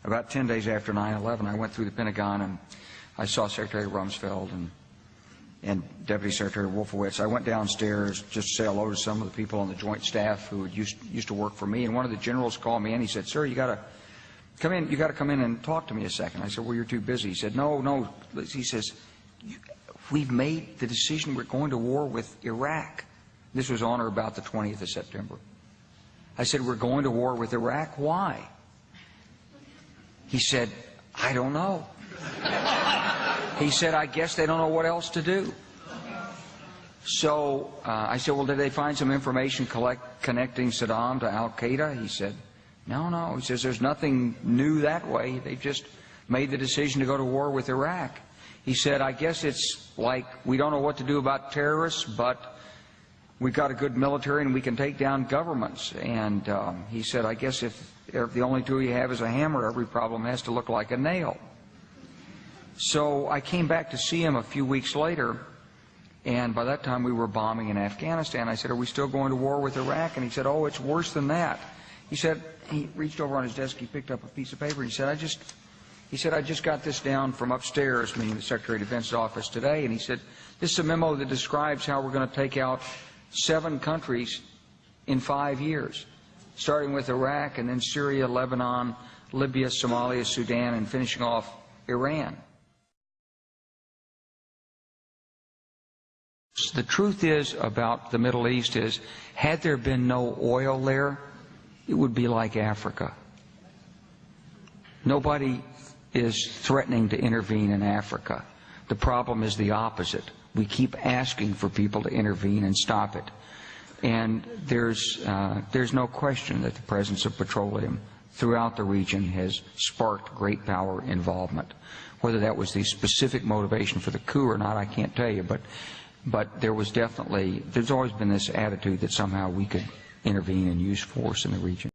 about 10 days after 9/11, I went through the Pentagon and I saw Secretary Rumsfeld and Deputy Secretary Wolfowitz. I went downstairs just to say hello to some of the people on the joint staff who used to work for me, and one of the generals called me in. He said, "Sir, you got to come in. You got to come in and talk to me a second." I said, "Well, you're too busy." He said, "No." He says, "We've made the decision. We're going to war with Iraq." This was on or about the 20th of September. I said, "We're going to war with Iraq. Why?" He said, "I don't know." He said, "I guess they don't know what else to do." So I said, "Well, did they find some information connecting Saddam to Al-Qaeda?" He said, No. He says, "There's nothing new that way. They've just made the decision to go to war with Iraq." He said, "I guess it's like we don't know what to do about terrorists, but we've got a good military and we can take down governments." And he said, "I guess if the only tool you have is a hammer, every problem has to look like a nail." So I came back to see him a few weeks later, and by that time we were bombing in Afghanistan. I said, "Are we still going to war with Iraq?" And he said, "Oh, it's worse than that." He said, he reached over on his desk, he picked up a piece of paper, and he said, I just got this down from upstairs, meaning the Secretary of Defense's office today, and he said, "This is a memo that describes how we're going to take out 7 countries in 5 years, starting with Iraq and then Syria, Lebanon, Libya, Somalia, Sudan, and finishing off Iran." The truth is about the Middle East is, had there been no oil there, it would be like Africa. Nobody is threatening to intervene in Africa. The problem is the opposite. We keep asking for people to intervene and stop it. And there's no question that the presence of petroleum throughout the region has sparked great power involvement. Whether that was the specific motivation for the coup or not, I can't tell you, but there's always been this attitude that somehow we could intervene and use force in the region.